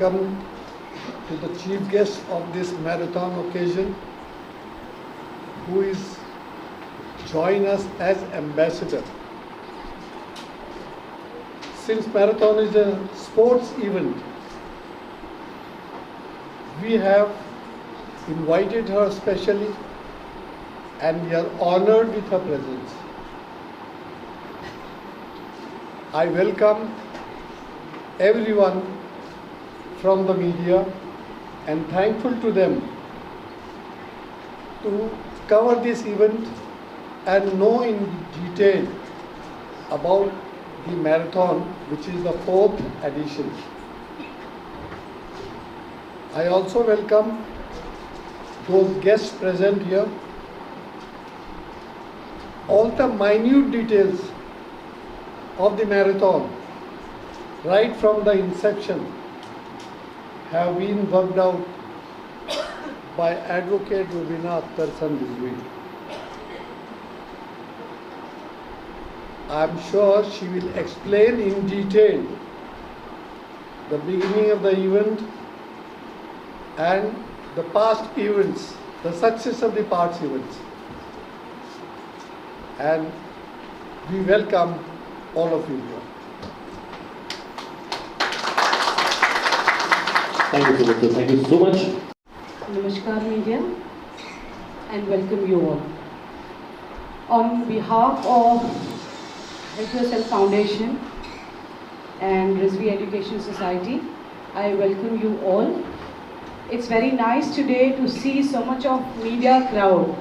welcome to the chief guest of this marathon occasion, who is join us as ambassador. Since marathon is a sports event, we have invited her specially and we are honored with her presence. I welcome everyone from the media and thankful to them to cover this event and know in detail about the marathon, which is the 4th edition. I also welcome those guests present here. All the minute details of the marathon, right from the inception, have been worked out by Advocate Rubina Akhtar Rizvi. I am sure she will explain in detail the beginning of the event and the past events, the success of the past events. And we welcome all of you here. Thank you so much, sir. Thank you so much. Namaskar media and welcome you all. On behalf of Help Yourself Foundation and Rizvi Education Society, I welcome you all. It's very nice today to see so much of media crowd.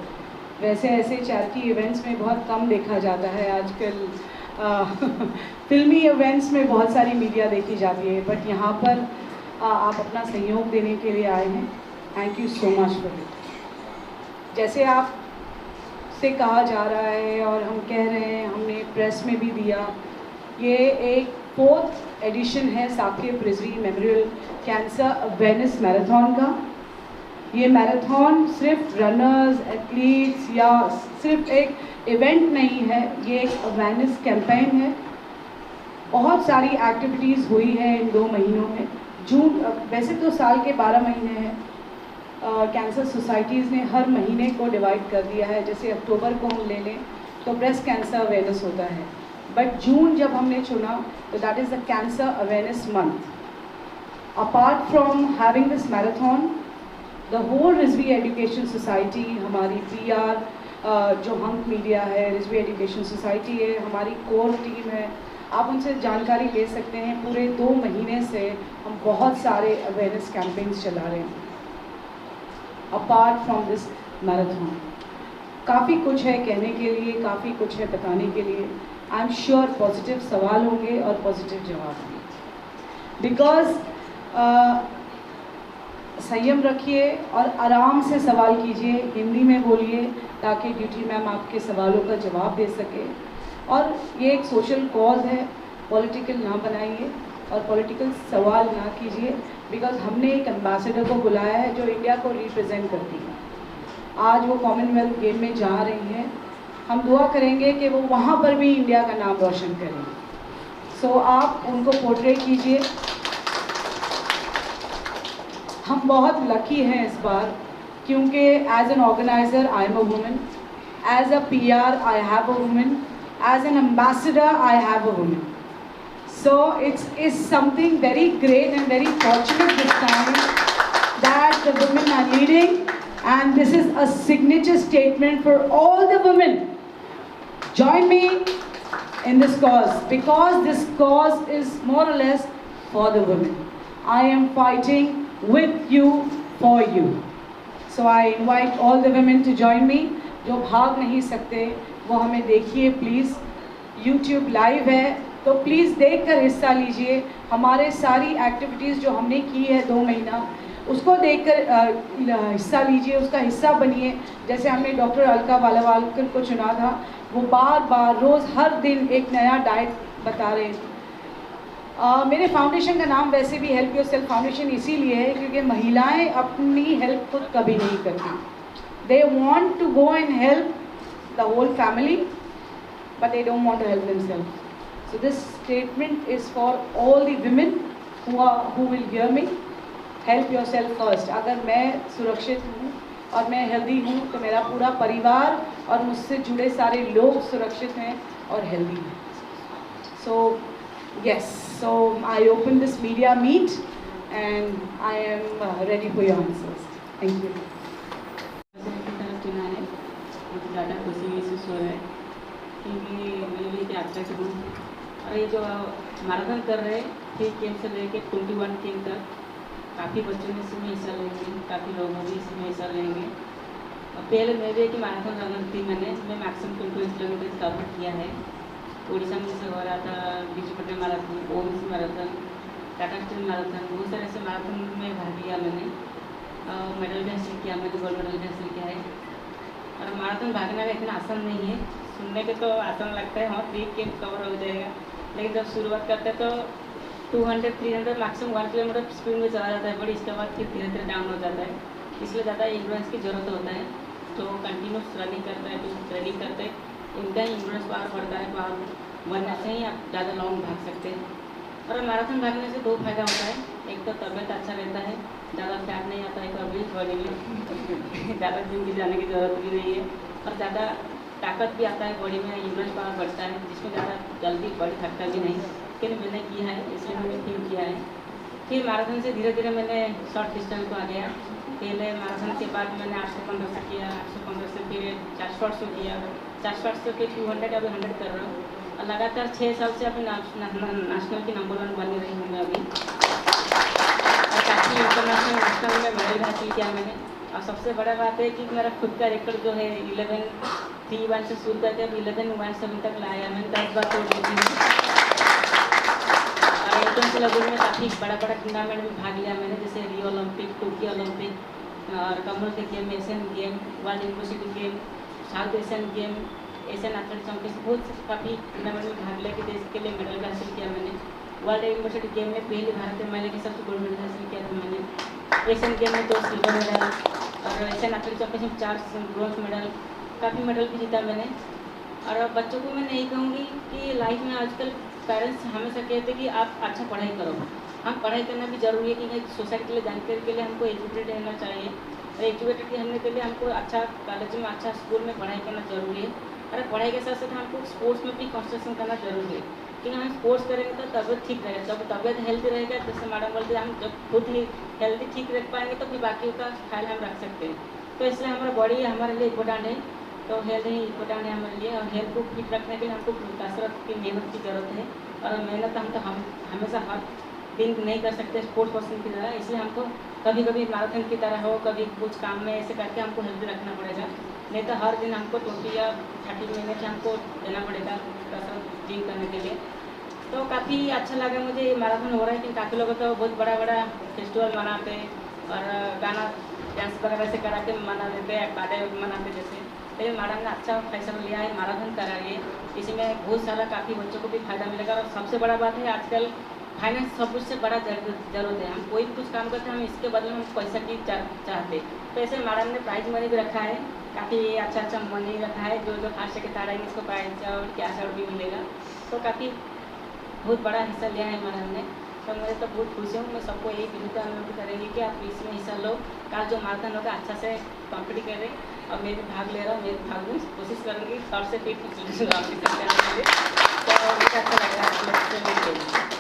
वैसे ऐसे charity events में बहुत कम देखा जाता है आजकल। फिल्मी events में बहुत सारी मीडिया देखी जाती है, बट यहाँ पर आप अपना सहयोग देने के लिए आए हैं. Thank you so much for it. जैसे आप से कहा जा रहा है और हम कह रहे हैं, हमने प्रेस में भी दिया, ये एक 4th एडिशन है Saqib Rizvi memorial cancer awareness marathon का. ये मैराथन सिर्फ रनर्स, एथलीट्स या सिर्फ एक इवेंट नहीं है, ये एक अवेयरनेस कैंपेन है. बहुत सारी एक्टिविटीज़ हुई है इन 2 महीनों में. जून, वैसे तो साल के 12 महीने हैं. कैंसर सोसाइटीज़ ने हर महीने को डिवाइड कर दिया है. जैसे अक्टूबर को हम ले लें तो ब्रेस्ट कैंसर अवेयरनेस होता है, बट जून जब हमने चुना तो that is the cancer awareness month. Apart from having this marathon, the whole Rizvi education society, हमारी PR जो हंक मीडिया है, रिजवी एजुकेशन सोसाइटी है, हमारी कोर टीम है, आप उनसे जानकारी ले सकते हैं. पूरे 2 महीने से हम बहुत सारे अवेयरनेस कैंपेन्स चला रहे हैं. अपार्ट फ्रॉम दिस मैराथन काफ़ी कुछ है कहने के लिए, काफ़ी कुछ है बताने के लिए. आई एम श्योर पॉजिटिव सवाल होंगे और पॉजिटिव जवाब होंगे. बिकॉज संयम रखिए और आराम से सवाल कीजिए, हिंदी में बोलिए ताकि ड्यूटी मैम आपके सवालों का जवाब दे सके. और ये एक सोशल कॉज है, पॉलिटिकल ना बनाइए और पॉलिटिकल सवाल ना कीजिए. बिकॉज हमने एक एम्बेसडर को बुलाया है जो इंडिया को रिप्रेजेंट करती है. आज वो कॉमनवेल्थ गेम में जा रही हैं. हम दुआ करेंगे कि वो वहाँ पर भी इंडिया का नाम रोशन करें. सो आप उनको पोर्ट्रेट कीजिए. हम बहुत लकी हैं इस बार, क्योंकि as an organiser I am a woman, as a PR I have a woman, as an ambassador I have a woman. So it's something very great and very fortunate this time that the women are leading, and this is a signature statement for all the women. Join me in this cause, because this cause is more or less for the women. I am fighting with you, for you. So I invite all the women to join me. जो भाग नहीं सकते वो हमें देखिए please. YouTube live है तो please देखकर हिस्सा लीजिए. हमारे सारी एक्टिविटीज़ जो हमने की है 2 महीना, उसको देखकर हिस्सा लीजिए, उसका हिस्सा बनिए. जैसे हमने डॉक्टर अलका वालावालकर को चुना था, वो बार बार रोज़ हर दिन एक नया डाइट बता रहे थे. मेरे फाउंडेशन का नाम वैसे भी हेल्प योरसेल्फ फाउंडेशन इसीलिए है क्योंकि महिलाएं अपनी हेल्प खुद कभी नहीं करती. They want to go and help the whole family, but they don't want to help themselves. So this statement is for all the women who will hear me. Help your self first. अगर मैं सुरक्षित हूँ और मैं healthy हूँ तो मेरा पूरा परिवार और मुझसे जुड़े सारे लोग सुरक्षित हैं और हेल्दी हैं। सो yes, so I open this media meet and I am ready for your answers. Thank you. चुना है, मुझे ज़्यादा खुशी महसूस हो रहा है क्योंकि मैं भी यात्रा करूँ और ये जो मैराथन कर रहे हैं 3 गेम से लेके 21 गेम तक काफ़ी बच्चों ने इसमें हिस्सा लेंगे, काफ़ी लोग भी इसमें हिस्सा लेंगे। और पहले मैं भी एक मैराथन रनर थी, मैं मैक्सिमम 21 किलोमीटर कवर किया है। उड़ीसा में से हो रहा था, बीच Patel marathon, OBC marathon, Tata Steel marathon, बहुत सारे ऐसे मैराथन में भाग लिया मैंने। मेडल भी हासिल किया, मैंने गोल्ड मेडल भी हासिल किया है। और मैराथन भागना भी इतना आसान नहीं है, सुनने के तो आसान लगता है, हाँ 3 गेम कवर हो जाएगा, लेकिन जब शुरुआत करते हैं तो 200, 300 मैक्सिमम 1 किलोमीटर स्पीड में चला जाता है, बट इसके बाद फिर धीरे धीरे डाउन हो जाता है, इसलिए ज़्यादा इंड्योरेंस की ज़रूरत होता है। तो कंटिन्यूस रनिंग करता है, तो ट्रेनिंग करते इनका ही इंड्योरेंस पावर बढ़ता है, पावर बनने से ही आप ज़्यादा लॉन्ग भाग सकते हैं। और मैराथन भागने से 2 फायदा होता है, एक तो तबीयत अच्छा रहता है, ज़्यादा फैट नहीं आता है कभी बॉडी में, ज़्यादा जिम की जाने की ज़रूरत भी नहीं है, और ज़्यादा ताकत भी आता है बॉडी में, इंड्योरेंस पावर बढ़ता है, जिसमें ज़्यादा जल्दी बॉडी थकता भी नहीं। लेकिन मैंने किया है, इसलिए मैंने फील किया है। फिर मैराथन से धीरे धीरे मैंने शॉर्ट डिस्टेंस को आ गया। पहले मैराथन के बाद मैंने 815 से किया, 815 से फिर 400 किया, 400 से फिर 200, अभी 100 कर रहा हूँ। और लगातार 6 साल से अभी नेशनल की नंबर 1 बनी रही हूँ मैं अभी, और काफ़ी इंटरनेशनल नेशनल में मेडल हासिल किया मैंने। और सबसे बड़ा बात है कि मेरा खुद का रिकॉर्ड जो है 11:3:1 से शुरू करके अब 11:17 तक लाया मैंने, 10 बार तोड़ दी थी। और इंटरनेशनल लेवल में काफ़ी बड़ा टूर्नामेंट में भाग लिया मैंने, जैसे रियो ओलंपिक, टोक्यो ओलंपिक और Commonwealth game, Asian game, world university game, south Asian game, Asian athletics championship, बहुत काफ़ी टूर्नामेंट में भाग लेके देश के लिए मेडल हासिल किया मैंने। वर्ल्ड यूनिवर्सिटी गेम में पहली भारतीय महिला के सबसे गोल्ड मेडल हासिल किया था मैंने। एशियन गेम में 2 सिल्वर मेडल और Asian athletics championship 4 bronze medal, काफ़ी मेडल भी जीता मैंने। और बच्चों को मैं नहीं कहूँगी कि लाइफ में आजकल पेरेंट्स हमेशा कहते हैं कि आप अच्छा पढ़ाई करो। हम पढ़ाई करना भी ज़रूरी है, क्योंकि सोसाइटी के लिए जानकारी के लिए हमको एजुकेटेड रहना चाहिए, और एजुकेटेड रहने के लिए हमको अच्छा कॉलेज में, अच्छा स्कूल में पढ़ाई करना ज़रूरी है। और पढ़ाई के साथ साथ हमको स्पोर्ट्स में भी कॉन्सेंट्रेशन करना जरूरी है, क्योंकि हम स्पोर्ट्स करेंगे तो तबियत ठीक रहेगा, जब तबियत हेल्दी रहेगा, जैसे मैडम बोलते हैं, हम जब खुद ही हेल्दी ठीक रख पाएंगे तो फिर बाकी का ख्याल हम रख सकते हैं। तो इसलिए हमारा बॉडी हमारे लिए इम्पोर्टेंट है, तो हेल्थ ही इम्पोर्टेंट है हमारे लिए। और हेल्थ को फिट रखने के लिए हमको कसरत की, मेहनत की ज़रूरत है, और मेहनत हम हमेशा हर दिन नहीं कर सकते स्पोर्ट्स पर्सन की तरह, इसलिए हमको कभी कभी मैराथन की तरह हो, कभी कुछ काम में ऐसे करके हमको हेल्दी रखना पड़ेगा, नहीं तो हर दिन हमको 20 या 30 मिनट हमको देना पड़ेगा कसरत जिम करने के लिए। तो काफ़ी अच्छा लगा मुझे ये मैराथन हो रहा है, कि काफ़ी लोग तो बहुत बड़ा फेस्टिवल मनाते हैं और गाना डांस वगैरह से करा के मना देते हैं, बातें मनाते जैसे। लेकिन मैडम ने अच्छा फैसला लिया है, मैराथन कराइए, इसमें बहुत सारा काफ़ी बच्चों को भी फायदा मिलेगा। और सबसे बड़ा बात है, आजकल फाइनेंस सब कुछ से बड़ा जरूरत है, हम कोई भी कुछ काम करते हैं हम इसके बदले हम पैसा की चाहते, तो ऐसे मैडम ने प्राइज मनी भी रखा है, काफ़ी अच्छा मनी रखा है, जो फर्स्ट सेकंड आएंगे इसको प्राइज और कैश आउट भी मिलेगा। तो काफ़ी बहुत बड़ा हिस्सा लिया है मैडम ने, तो मैं तो बहुत खुश हूँ। मैं सबको यही विनती अनुरोध करेंगे कि आप इसमें हिस्सा लो, कल जो मैराथन होगा अच्छा से कॉम्पीट करें, और मैं भी भाग ले रहा हूँ, मैं भी भाग लूँ, कोशिश करूँगी थर्ड से फिफ्थ पोजीशन वापस सकते हैं, तो मुझे अच्छा लग रहा है।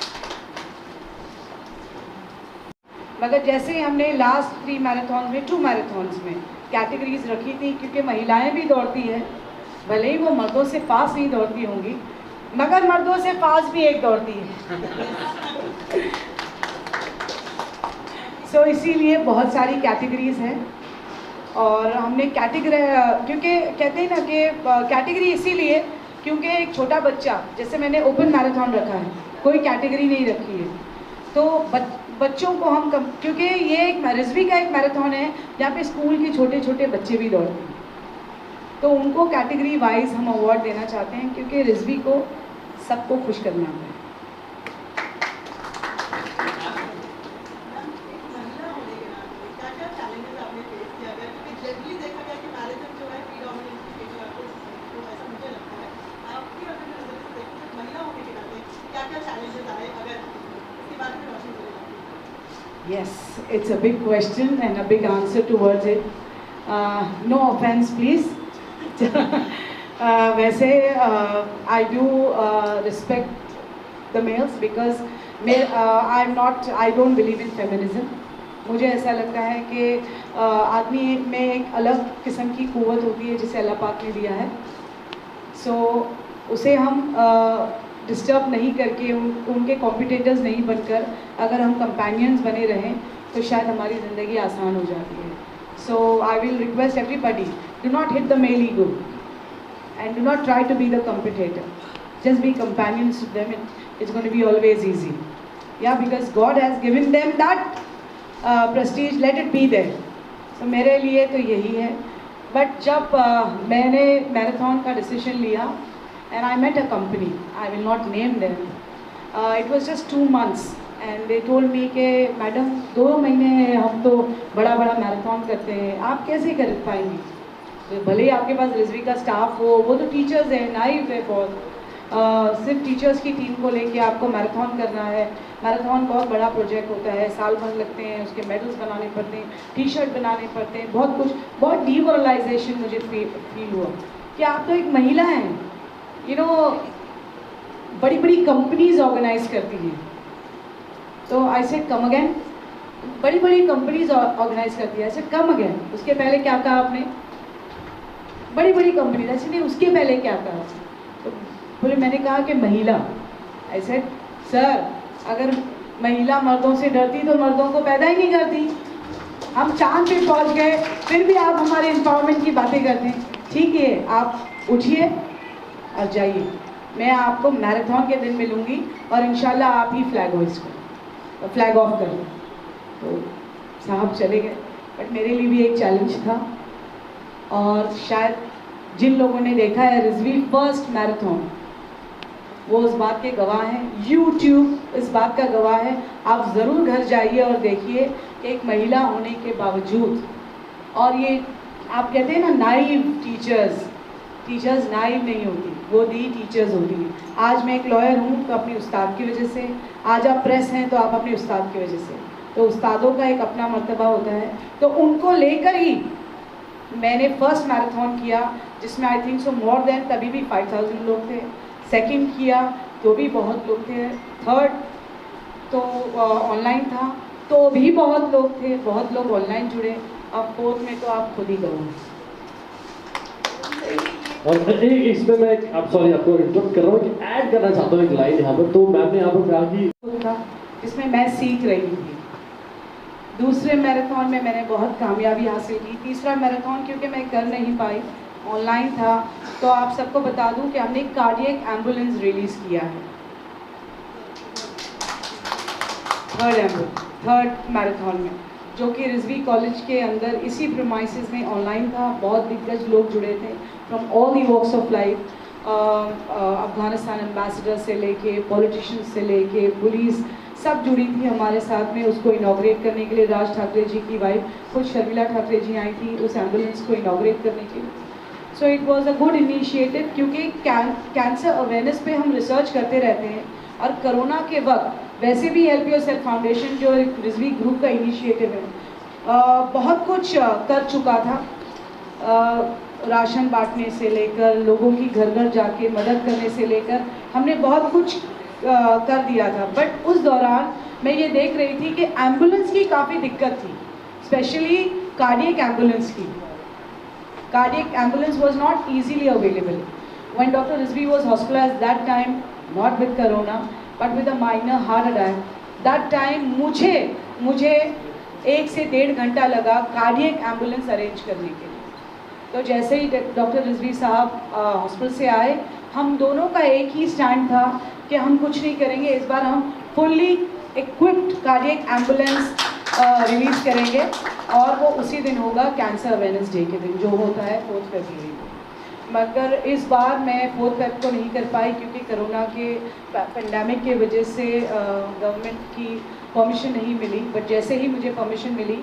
मगर जैसे ही हमने लास्ट 3 मैराथन में 2 मैराथन्स में कैटेगरीज रखी थी, क्योंकि महिलाएं भी दौड़ती है, भले ही वो मर्दों से फास्ट नहीं दौड़ती होंगी, मगर मर्दों से फास्ट भी एक दौड़ती है। सो इसीलिए बहुत सारी कैटेगरीज हैं, और हमने कैटेगरी, क्योंकि कहते हैं ना कि कैटेगरी इसीलिए क्योंकि एक छोटा बच्चा, जैसे मैंने ओपन मैराथन रखा है, कोई कैटेगरी नहीं रखी है, तो बच्चों को हम क्योंकि ये एक रिजवी का एक मैराथन है जहाँ पे स्कूल के छोटे छोटे बच्चे भी दौड़ते हैं, तो उनको कैटेगरी वाइज हम अवार्ड देना चाहते हैं, क्योंकि रिजवी को सबको खुश करना है। Yes, it's a big question and a big answer towards it. No offense, please. वैसे I do respect the males because I don't believe in feminism. मुझे ऐसा लगता है कि आदमी में एक अलग किस्म की क़ुव्वत होती है जिसे अल्लाह पाक ने दिया है. उसे हम डिस्टर्ब नहीं करके उनके कॉम्पिटिटर्स नहीं बनकर अगर हम कंपेनियंस बने रहें तो शायद हमारी ज़िंदगी आसान हो जाती है. So I will request everybody, do not hit the male ego and do not try to be the competitor. Just be companions to them. It's going to be always easy. Yeah, because God has given them that prestige. Let it be there. So मेरे लिए तो यही है. But जब मैंने marathon का decision लिया and I met a company, I will not name them. It was just 2 months and they told me कि मैडम 2 महीने हम तो बड़ा मैराथन करते हैं, आप कैसे कर पाएंगी? भले ही आपके पास रिजवी का स्टाफ हो, वो तो टीचर्स हैं, नाइव है बहुत. सिर्फ टीचर्स की टीम को लेके आपको मैराथन करना है. मैराथन बहुत बड़ा प्रोजेक्ट होता है, साल भर लगते हैं, उसके मेडल्स बनाने पड़ते हैं, टी शर्ट बनाने पड़ते हैं, बहुत कुछ. बहुत डीमोरलाइजेशन मुझे फील हुआ कि आप तो एक महिला हैं. बड़ी कंपनीज ऑर्गेनाइज करती हैं. तो आई सेड कम अगेन. बड़ी कंपनीज ऑर्गेनाइज करती है. I said come again. उसके पहले क्या कहा आपने? बड़ी कंपनी. ऐसे नहीं, उसके पहले क्या कहा? तो बोले, मैंने कहा कि महिला. ऐसे सर, अगर महिला मर्दों से डरती तो मर्दों को पैदा ही नहीं करती. हम चांद पे पहुंच गए, फिर भी आप हमारे एम्पावरमेंट की बातें करते हैं. ठीक है, आप उठिए और जाइए. मैं आपको मैराथन के दिन मिलूंगी और इंशाल्लाह आप ही फ्लैग ऑफ करें. तो साहब चले गए. बट मेरे लिए भी एक चैलेंज था. और शायद जिन लोगों ने देखा है रिजवी फर्स्ट मैराथन, वो उस बात के गवाह हैं. यूट्यूब इस बात का गवाह है. आप ज़रूर घर जाइए और देखिए कि एक महिला होने के बावजूद, और ये आप कहते हैं ना नाइव टीचर्स नाइव नहीं होती, वो दी टीचर्स होती हैं. आज मैं एक लॉयर हूँ तो अपने उस्ताद की वजह से, आज आप प्रेस हैं तो आप अपने उस्ताद की वजह से. तो उस्तादों का एक अपना मर्तबा होता है. तो उनको लेकर ही मैंने फर्स्ट मैराथन किया, जिसमें I think so more than तभी भी 5000 लोग थे. सेकंड किया तो भी बहुत लोग थे. थर्ड तो ऑनलाइन था तो भी बहुत लोग थे, बहुत लोग ऑनलाइन जुड़े. अब फोर्थ में तो आप खुद ही करो. और इसमें मैं सॉरी आपको इंटरप्ट कर रहा हूँ कि ऐड करना चाहता हूँ एक लाइन यहाँ पर. तो मैम ने यहाँ पर कहा कि इसमें मैं सीख रही थी. दूसरे मैराथन में मैंने बहुत कामयाबी हासिल की. तीसरा मैराथन क्योंकि मैं कर नहीं पाई, ऑनलाइन था, तो आप सबको बता दूं कि हमने कार्डियक एम्बुलेंस रिलीज़ किया है. थर्ड मैराथन में, जो कि रिजवी कॉलेज के अंदर इसी प्रीमाइसेस में ऑनलाइन था. बहुत दिग्गज लोग जुड़े थे from all the walks of life. Afghanistan ambassador से लेके पॉलिटिशियंस से लेके पुलिस सब जुड़ी थी हमारे साथ में. उसको इनॉग्रेट करने के लिए राज ठाकरे जी की वाइफ खुद शर्मिला ठाकरे जी आई थी उस एम्बुलेंस को इनॉग्रेट करने के लिए. So it was a good initiative, क्योंकि कैंसर अवेयरनेस पे हम रिसर्च करते रहते हैं. और कोरोना के वक्त वैसे भी हेल्प योरसेल्फ फाउंडेशन जो रिजवी ग्रुप का इनिशिएटिव है, बहुत कुछ कर चुका था. राशन बांटने से लेकर लोगों की घर जाके मदद करने से लेकर हमने बहुत कुछ कर दिया था. बट उस दौरान मैं ये देख रही थी कि एम्बुलेंस की काफ़ी दिक्कत थी, स्पेशली कार्डियक एम्बुलेंस की. Cardiac ambulance was not easily available. When Dr. Rizvi was hospitalized that time, not with corona, but with a minor heart attack, that time मुझे 1 से 1.5 घंटा लगा कार्डियक एम्बुलेंस अरेंज करने के लिए. तो जैसे ही डॉक्टर रिजवी साहब हॉस्पिटल से आए, हम दोनों का एक ही स्टैंड था कि हम कुछ नहीं करेंगे, इस बार हम fully equipped cardiac ambulance release करेंगे. और वो उसी दिन होगा कैंसर अवेयरनेस डे के दिन, जो होता है 4 फरवरी को. मगर इस बार मैं 4 फरवरी को नहीं कर पाई क्योंकि कोरोना के पेंडेमिक के वजह से गवर्नमेंट की परमिशन नहीं मिली. बट जैसे ही मुझे परमिशन मिली,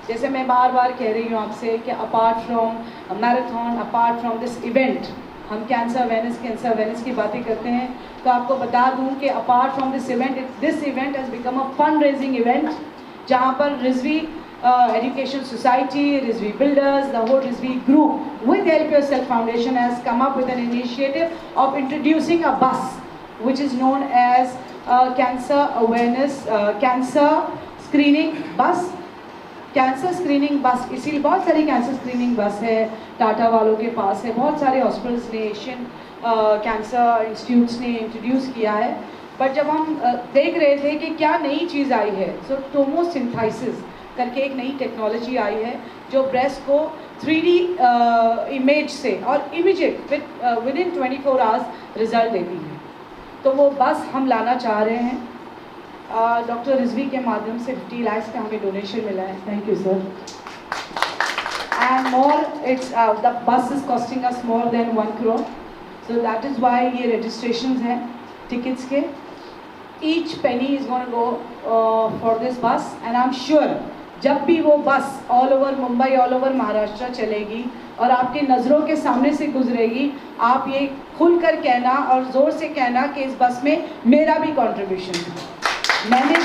जैसे मैं बार बार कह रही हूँ आपसे कि apart from marathon, apart from this event, हम कैंसर अवेयरनेस की बातें करते हैं. तो आपको बता दूं कि apart from this event has become a fund raising event. जहाँ पर Rizvi Education Society, Rizvi Builders, the whole Rizvi group with Help Yourself Foundation has come up with an initiative of introducing a bus which is known as cancer awareness, cancer screening bus. Cancer screening बस, इसीलिए बहुत सारी cancer screening बस है, टाटा वालों के पास है, बहुत सारे हॉस्पिटल्स ने, एशियन कैंसर इंस्टीट्यूट्स ने इंट्रोड्यूस किया है। बट जब हम देख रहे थे कि क्या नई चीज़ आई है, सो टोमोसिंथेसिस करके एक नई टेक्नोलॉजी आई है जो ब्रेस्ट को 3D इमेज से और immediate with in 24 hours result देती है। तो वो बस हम लाना चाह रहे हैं। डॉक्टर रिजवी के माध्यम से 50 लाख का हमें डोनेशन मिला है, thank you sir. And more it's the bus is costing us more than 1 crore, so that is why ये रजिस्ट्रेशन हैं टिकट्स के। Each Penney is gonna go for this बस एंड आई एम श्योर जब भी वो बस all over Mumbai, all over Maharashtra चलेगी और आपकी नज़रों के सामने से गुजरेगी, आप ये खुलकर कहना और ज़ोर से कहना कि इस बस में मेरा भी कंट्रीब्यूशन है। मैंने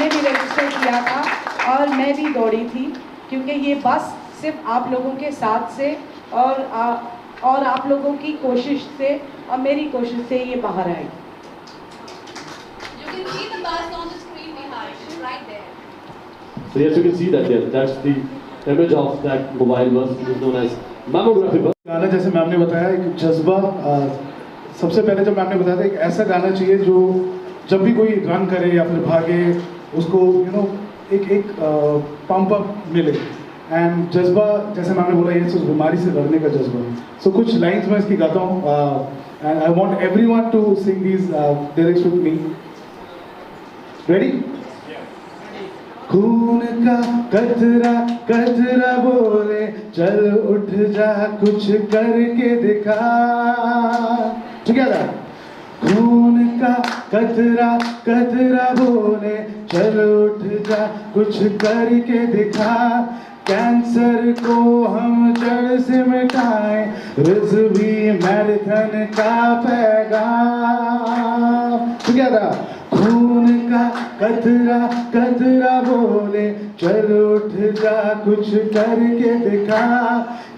भी रजिस्टर किया था और मैं भी दौड़ी थी, क्योंकि ये बस सिर्फ आप लोगों के साथ से और आप लोगों की कोशिश से और मेरी कोशिश से ये बाहर आई। You can see the bus on the screen behind, right there. So yes, you can see that there. That's the image of that mobile bus, which is known as mammography bus. गाना जैसे ma'am ने बताया एक जज्बा, सबसे पहले जब ma'am ने बताया था एक ऐसा गाना चाहिए जो जब भी कोई रन करे या फिर भागे उसको एक पंप अप मिले। एंड जज्बा जैसे मैम ने बोला ये उस बीमारी से लड़ने का जज्बा। सो कुछ लाइन्स मैं इसकी गाता हूँ and I want everyone to sing these lyrics with me. Ready? खून का कतरा कतरा बोले चल उठ जा कुछ करके दिखा। टुगेदर। खून का कतरा कतरा बोले चल उठ जा कुछ करके दिखा। कैंसर को हम जड़ से मिटाएं, रिजवी मैराथन का पैगाम। टुगेदर। खून का कतरा कतरा बोले चल उठ जा कुछ करके दिखा।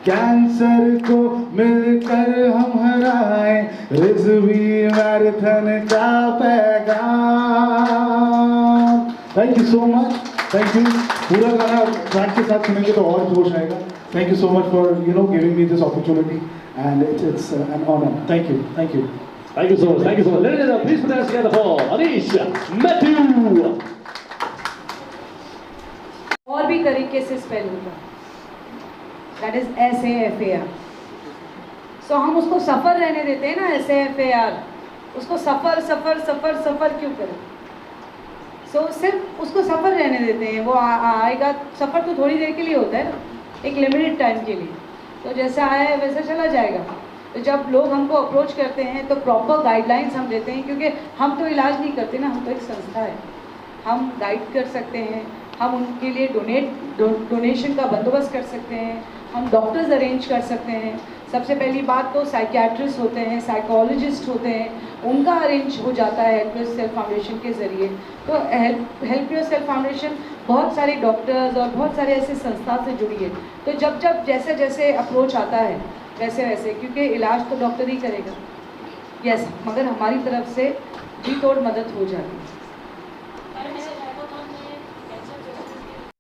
कैंसर को मिलकर हम हराएं, रिजवी मैराथन का पैगाम। Thank you so much, thank you. पूरा गाना ट्रैक के साथ सुनेंगे तो और जोश आएगा। Thank you so much for giving me this opportunity and it's an honour. Thank you, thank you. Thank you so much. Thank you so much. Ladies and gentlemen, please put your hands together for Anish Matthew. और भी तरीके से spell होगा, that is SAFAR। सो हम उसको सफ़र रहने देते हैं ना, SAFAR, उसको सफ़र सफ़र सफ़र सफ़र क्यों करें? सो सिर्फ उसको सफ़र रहने देते हैं, वो आएगा। सफ़र तो थोड़ी देर के लिए होता है ना, एक लिमिटेड टाइम के लिए, तो जैसा आया वैसा चला जाएगा। तो जब लोग हमको अप्रोच करते हैं तो प्रॉपर गाइडलाइंस हम देते हैं, क्योंकि हम तो इलाज नहीं करते ना, हम तो एक संस्था है। हम गाइड कर सकते हैं, हम उनके लिए डोनेशन का बंदोबस्त कर सकते हैं, हम डॉक्टर्स अरेंज कर सकते हैं। सबसे पहली बात तो साइकियाट्रिस्ट होते हैं, साइकोलॉजिस्ट होते हैं, उनका अरेंज हो जाता है हेल्प योरसेल्फ फाउंडेशन के ज़रिए। तो हेल्प योरसेल्फ फाउंडेशन बहुत सारे डॉक्टर्स और बहुत सारे ऐसे संस्था से जुड़ी है। तो जब जैसे जैसे अप्रोच आता है वैसे वैसे, क्योंकि इलाज तो डॉक्टर ही करेगा, यस, मगर हमारी तरफ से जी तोड़ मदद हो जाती है।